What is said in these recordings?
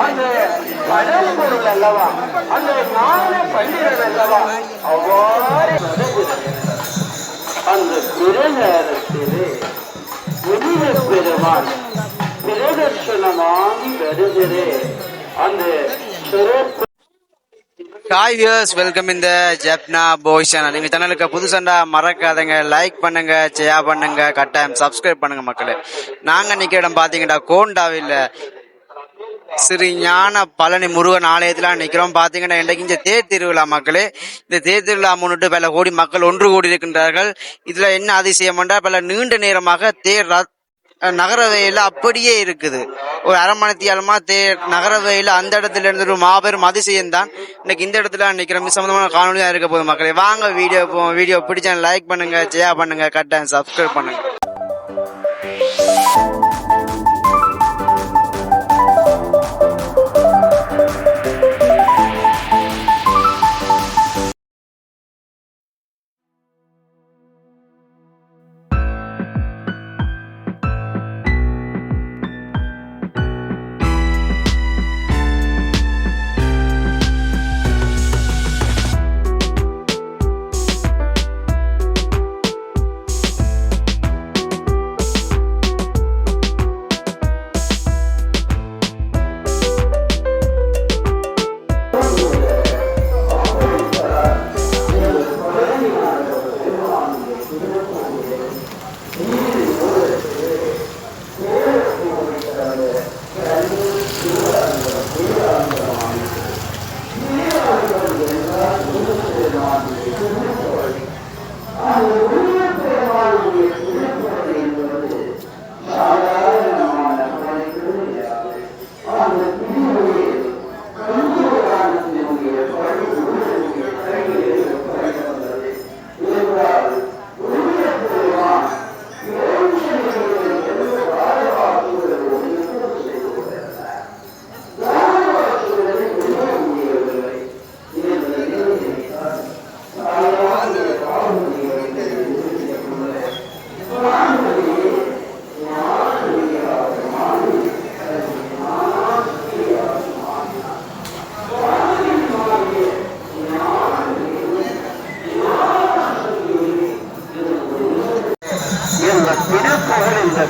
அந்த பழம்பொருள் அல்லவா, அந்த ஞான பண்டிதர் அல்லவா, அவ்வாறு அந்த பிற நேரத்திலே புனித பெருமான் பிரதர்ஷனமாகி வருகிறே அந்த சிறப்பு. ஹாய் வியூவர்ஸ், வெல்கம் இந்த ஜப்னா பாய்ஸ் சேனல். எங்கள் சேனலுக்கு புதுசண்டா மறக்காதங்க, லைக் பண்ணுங்க, ஷேர் பண்ணுங்க, கட்டாயம் சப்ஸ்கிரைப் பண்ணுங்க மக்களே. நாங்கள் நிற்கிற இடம் பார்த்தீங்கன்னா கோண்டாவில் ஸ்ரீ ஞான பழனி முருகன் ஆலயத்தில் நிற்கிறோம். பார்த்தீங்கன்னா இன்றைக்கு இந்த தேர் திருவிழா மக்களே. இந்த தேர் திருவிழா முன்னிட்டு பல கோடி மக்கள் ஒன்று கூடி இருக்கின்றார்கள். இதில் என்ன அதிசயம் என்றால் பல நீண்ட நேரமாக தேர் நகரவையில் அப்படியே இருக்குது. ஒரு அரை மணித்தியாலமா நகரவையில் அந்த இடத்துல இருந்து ஒரு மாபெரும் அதிசயம் தான். இன்னைக்கு இந்த இடத்துல நிற்கிற சம்பந்தமான காணொலி தான் இருக்க போகுது மக்களே. வாங்க வீடியோ பிடிச்சா லைக் பண்ணுங்க, ஷேர் பண்ணுங்க, கட்டாயம் சப்ஸ்கிரைப் பண்ணுங்க.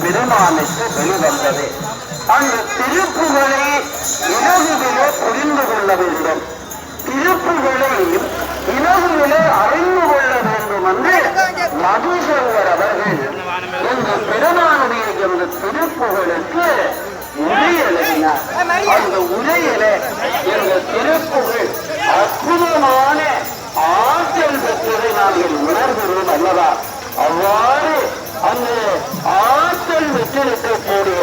பெருமானுக்கு வெளிவந்தது. அந்த திருப்புகளை இலகுவிலே புரிந்து கொள்ள வேண்டும், திருப்புகளை இலகுவிலே அறிந்து கொள்ள வேண்டும் என்று மதுசங்கர் அவர்கள் இந்த பெருமானுடைய இந்த திருப்புகளுக்கு உரை எழுதினார். அந்த உரையிலே இந்த திருப்புகள் அற்புதமான ஆற்றல் பெற்றதை நாங்கள் உணர்கிறோம் அல்லவா. அவ்வாறு அந்த ஆற்றல் பெற்றிருக்கக்கூடிய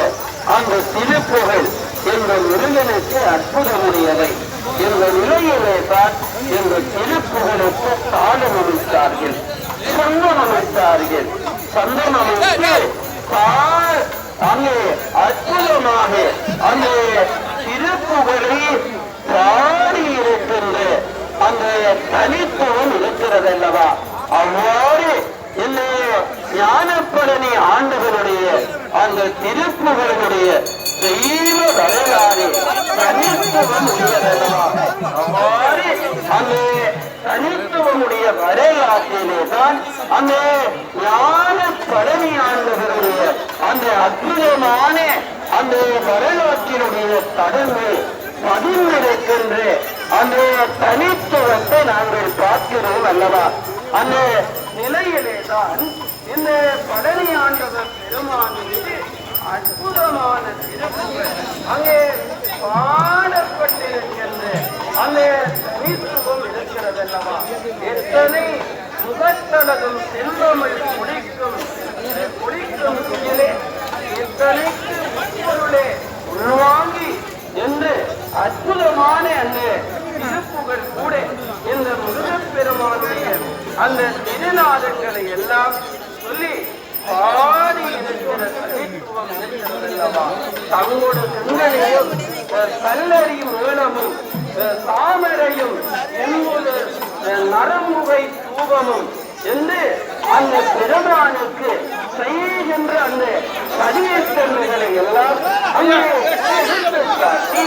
அந்த திருப்புகள் இந்த முருகனுக்கு அற்புதமுடையவை. இந்த நிலையிலே தான் இந்த திருப்புகளுக்கு தாளம் அமைத்தார்கள், சொந்தம் அமைத்தார்கள். சொந்தம் அமைத்து அங்கே அற்புதமாக அந்த திருப்புகளை பாடி இருக்கின்ற அந்த தனித்துவம் இருக்கிறது அல்லவா. அவ்வாறு இந்த ஞானப்பழனி ஆண்டவருடைய அந்த திருப்புகளுடைய தெய்வ வரலாறு தனித்துவம் உள்ளதல்லவா. அவ்வாறு அந்த தனித்துவமுடைய வரலாற்றிலே தான் அந்த ஞானப்பழனி ஆண்டவருடைய அந்த அற்புதமான அந்த வரலாற்றினுடைய தடங்கள் பதிந்திருக்கின்ற அந்த தனித்துவத்தை நாங்கள் பார்க்கிறோம் அல்லவா. அந்த நிலையிலே தான் இந்த பழனி ஆண்டவர் பெருமானுக்கு அற்புதமான திருப்புகள் அங்கே பாடப்பட்டிருக்கின்ற அந்த தனித்துவம் இருக்கிறது அல்லவா. எத்தனை முகத்தளவும் செல்வமிழ் குடிக்கும் குடியிலே எத்தனைக்கு பொருளே உள்வாங்கி என்று அற்புதமான அந்த திருப்புகள் கூட இந்த முருகப்பெருமானுடைய அந்த திருநாதங்களை எல்லாம் சொல்லி பாடி இருக்கிற தனித்துவம் இருக்கிறதல்லவா. தங்களோட கண்களையும் கல்லறி மேளமும் தாமரையும் என்பது நரமுகை தூபமும் என்று அந்த பெருமானுக்கு செய்கின்ற அந்த பதியத்தன்மைகளை எல்லாம் அங்கே காட்டி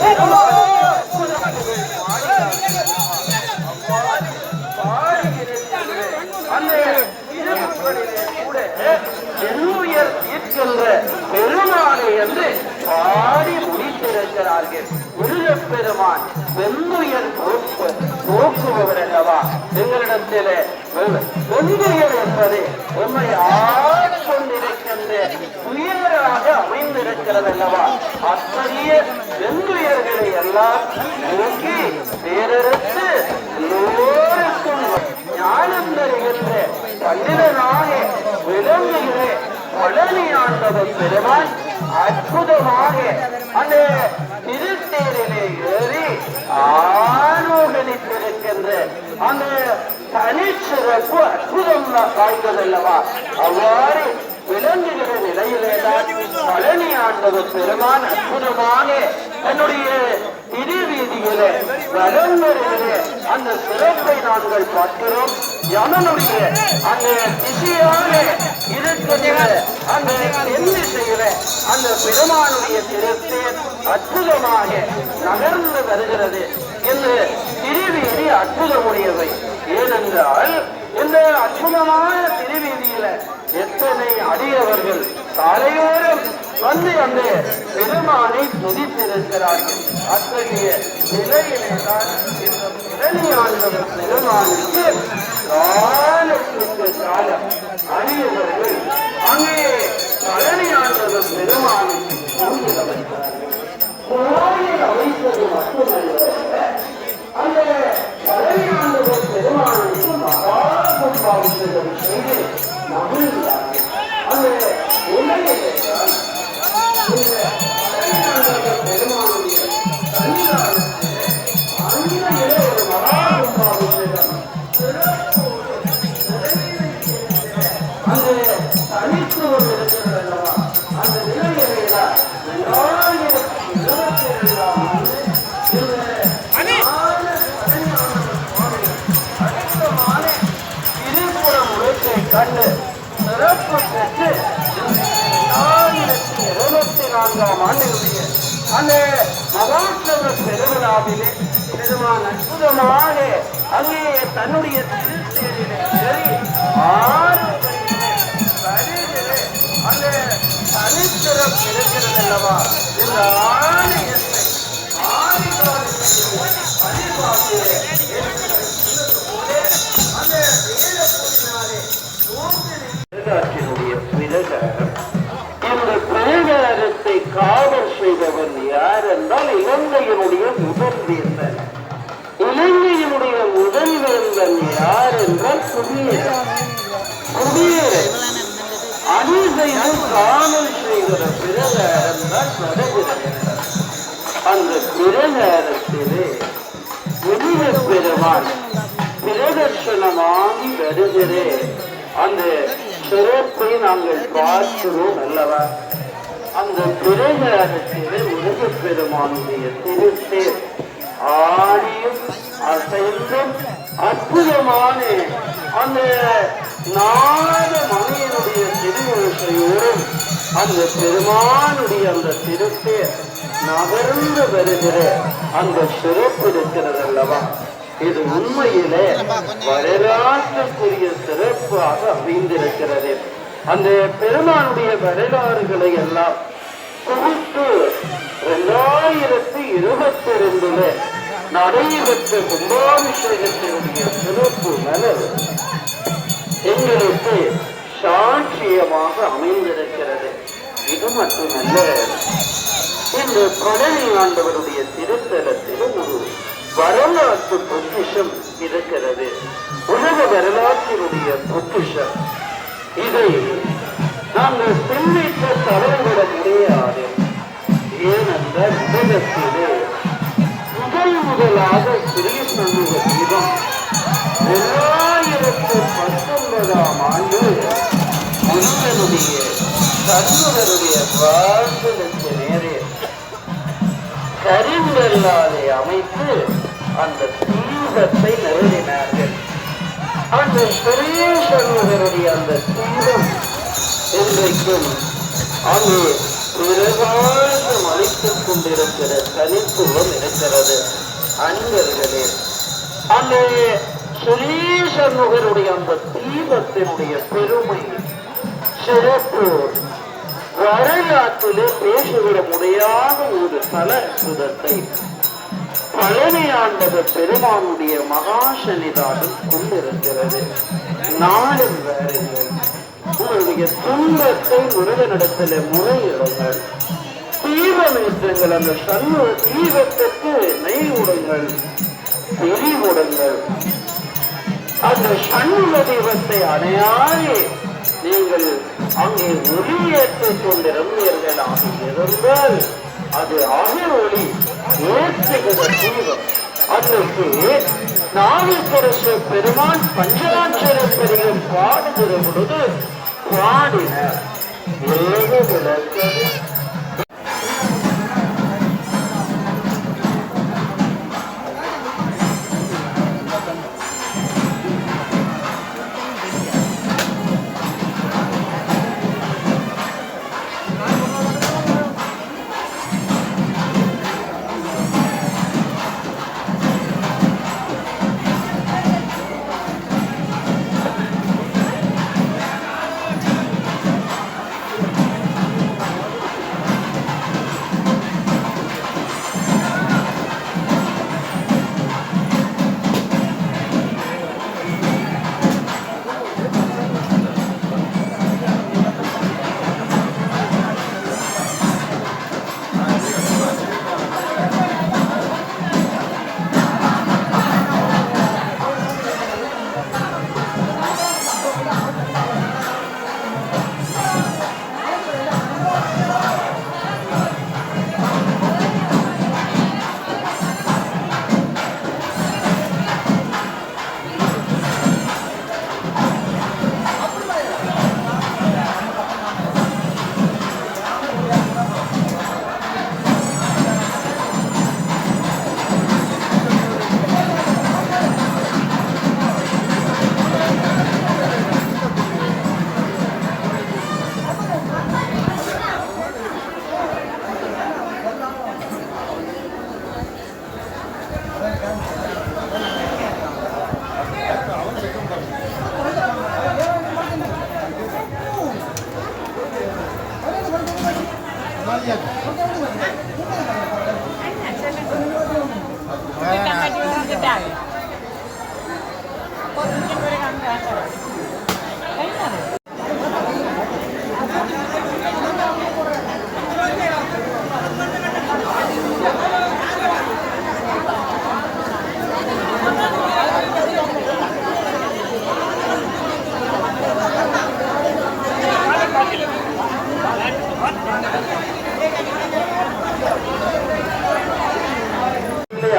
பெருமானுடைய அற்புதங்களை பாடுகிறது. அந்த இருப்புகளிலே கூட எண்ணுயர் தீர்க்கின்ற பெருமானை என்று பாடி முடித்திருக்கிறார்கள். முருகப்பெருமான் வெந்துயர் போக்குபவர் அல்லவா? எங்களிடத்திலே வெந்துயர் என்பது உண்மை ஆட்கொண்டிருக்கின்ற துயராக அமைந்திருக்கிறது அல்லவா? அத்தகைய வெந்துயர்களை எல்லாம் நோக்கி பேரரசு எல்லோருக்கும் ஞானம் தருகின்ற பண்டிதனாக விளங்குகிற பழனி ஆண்டவர் பெருமான் அற்புதமாக அந்த திருத்தேரிலே ஏறி ஆரோகணித்திருக்கின்ற அந்த தனிச்சிறப்பு அற்புதம் வாய்ந்ததல்லவா? அவ்வாறு விளங்குகிற நிலையிலேதான் பழனி ஆண்டவர் பெருமான் அற்புதமாக தன்னுடைய திருவீதியில வலம் வருகிற அந்த சிறப்பை நாங்கள் பார்க்கிறோம். யமனுடைய அந்த திசையாக இருக்கின்ற அந்த தென் திசையில அந்த பெருமானுடைய திருத்தேர் அற்புதமாக நகர்ந்து வருகிறது. இந்த திருவீதி அற்புதமுடையவை. ஏனென்றால் இந்த அற்புதமான திருவீதியில எத்தனை அடியவர்கள் சாலையோரம் வந்து அந்த பெருமானை துதித்திருக்கிறார்கள். அத்தகைய நிலையிலேதான் இந்த பழனியாண்டவர் பெருமானுக்கு காலத்துக்கு காலம் அடியவர்கள் அங்கே பழனியாண்டவர் பெருமானுக்கு கோயில் அமைத்தார்கள். கோயில் அமைப்பது மட்டுமல்ல, அந்த பழனியாண்டவர் பெருமானுக்கு மகா கும்பாபிஷேகம் செய்து மகிழ்ந்தார்கள். அந்த உலகிலேதான் இந்த பழனியாண்டவர் பெருமானுடைய சன்னிதானத்திலே அன்றைய ஒரு மகா கும்பாபிஷேகம் அந்த தனித்துவம் இருக்கிறது அல்லவா? அந்த நிலையில 2022ஆம் ஆண்டு கண்டு சிறப்பு பெற்று 2024ஆம் ஆண்டினுடைய அந்த மகோத்சவ பெருவிழாவிலே பெருமான் அற்புதமாக அங்கே தன்னுடைய திருத்தேரிலே சரி 6 வழியிலே அந்த தனிச்சிறப்பு இருக்கிறது அல்லவா? இந்த ஆலயத்தை ஆதிகாலத்திலே வழிபாட்டிலே அந்த வேதத்தினாலே பிரகாரம். இந்த பிரகாரத்தை காவல் செய்தவன் யார் என்றால் இலங்கையினுடைய முதல் வேந்தன். இலங்கையினுடைய முதல் வேந்தன் யார் என்றால் குடியரசு. அணிசையும் காவல் செய்கிற பிரகாரம் தான் நடைபெறுகிறது. அந்த பிரகாரத்திலே முருக பெருமான் பிரதர்சனமாகி வருகிறே அந்த சிறப்பை நாங்கள் பார்க்கிறோம் அல்லவா? அந்த பிரகாரத்திலே முருகப் பெருமானுடைய திருத்தேர் ஆடியும் அசைந்தும் அற்புதமான அந்த நாத மணியனுடைய திருவரிசையோடும் அந்த பெருமானுடைய அந்த திருத்தேர் நகர்ந்து வருகிற அந்த சிறப்பு இருக்கிறது அல்லவா? இது உண்மையிலே வரலாற்றுக்குரிய சிறப்பாக அமைந்திருக்கிறது. அந்த பெருமானுடைய வரலாறுகளை எல்லாம் தொகுத்து 2022 நடைபெற்ற கும்பாபிஷேகத்தினுடைய சிறப்பு மலர் எங்களுக்கு சாட்சியமாக அமைந்திருக்கிறது. இது மட்டுமல்ல, இந்த பழனி ஆண்டவருடைய திருத்தலத்திலும் ஒரு வரலாற்று பொக்கிஷம் இருக்கிறது. உலக வரலாற்றினுடைய பொக்கிஷம். இதை நாங்கள் சிந்திக்க தவறிவிட முடியாது. ஏனென்றால் உலகத்திலே முதலாக ஸ்ரீ சண்முக தீபம் 2019ஆம் ஆண்டு முருகனுடைய சண்முகருடைய வாழ்ந்ததற்கு நேரே கரிங்கல்லாலை அமைத்து அந்த தீபத்தை நிறுவினார்கள். அந்த ஸ்ரீ சண்முகருடைய அந்த தீபம் இன்றைக்கும் அங்கே பிரகாசம் அளித்துக் கொண்டிருக்கிற தனித்துவம் இருக்கிறது. அன்பர்களே, அந்த சுரீசண்முகருடைய அந்த தீபத்தினுடைய பெருமை சிறப்பு வரலாற்றிலே பேசிவிட முடியாத ஒரு தல அற்புதத்தை பழனி ஆண்டவர் பெருமானுடைய மகா சன்னிதானம் கொண்டிருக்கிறது. நாளும் வேறுங்கள், உங்களுடைய துன்பத்தை முருகனிடத்தில் முறையிடுங்கள், தீபமேற்றுங்கள், அந்த சண்முக தீபத்திற்கு நெய் உடுங்கள், தெளிவுடுங்கள். அந்த சண்முக தீபத்தை அணையாலே நீங்கள் அங்கே ஒளியேற்றிக் கொண்டிருந்தீர்களாக இருந்தால் அது அக ஒளி ஏற்றுகிற தீபம். அன்றைக்கு நாகேஸ்வர பெருமான் பஞ்சராட்சர பெரியும் பாடுகிற பொழுது பாடினர் ஏக விளக்கது.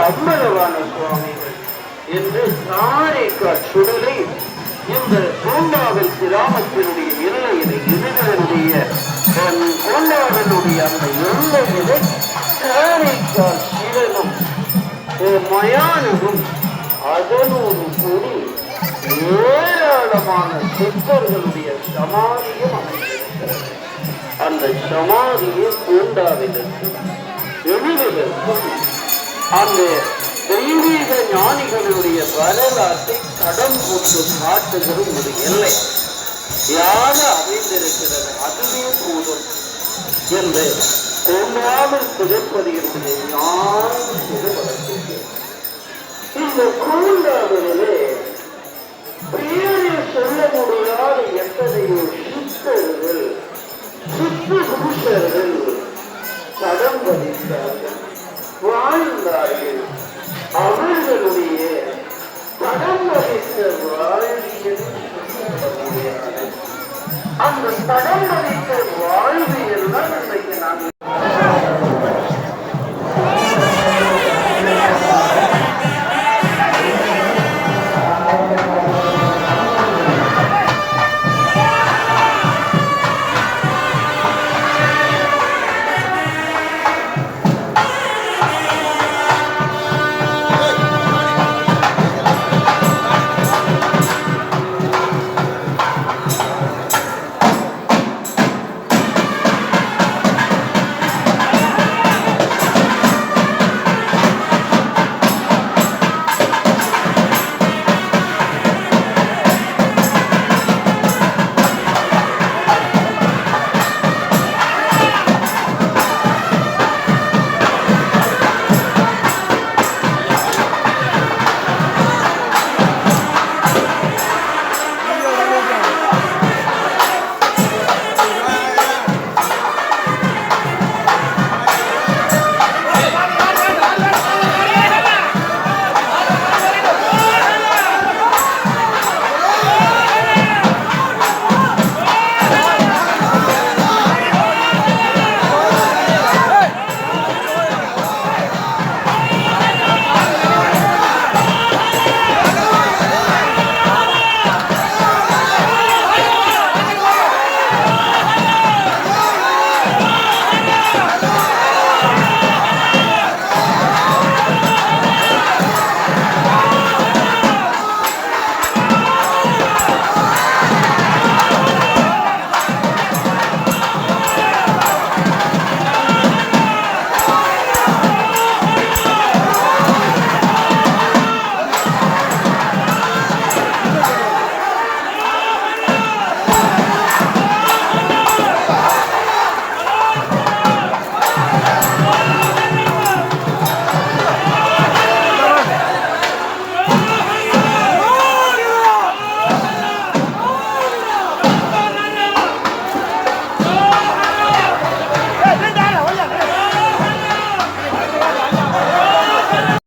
அம்பலவான சுவாமிகள் என்று காரைக்கால் சுடலை இந்த கோண்டாவில் கிராமத்தினுடைய எல்லையிலே இளைஞருடைய கோண்டாவினுடைய அந்த எல்லையிலே காரைக்கால் சிவனும் மயானமும் அதனோடு கூடி ஏராளமான சித்தர்களுடைய சமாதியும் அமைந்திருக்கிறது. அந்த சமாதியை கோண்டாவிலிருந்து எளிதிலும் அந்த தெய்வீக ஞானிகளுடைய வரலாற்றை கடம் போட்டு காட்டுகிற ஒரு எல்லை யாக அமைந்திருக்கிறது. அதுவே போதும் என்று கோண்டாவில் திருப்பதியினுடைய ஞான திருவளர்ச்சி. இந்த கோண்டாவிலே பேரில் சொல்ல முடியாத எத்தனையோ சித்தர்கள் சித்த புருஷர்கள் கடம் பதித்தார்கள், வாழ்ந்தார்கள். அவர்களுடைய படம் வகித்த வாழ்வியல் அந்த படம் வகித்த வாழ்வியல் தான் இன்றைக்கு நாங்கள்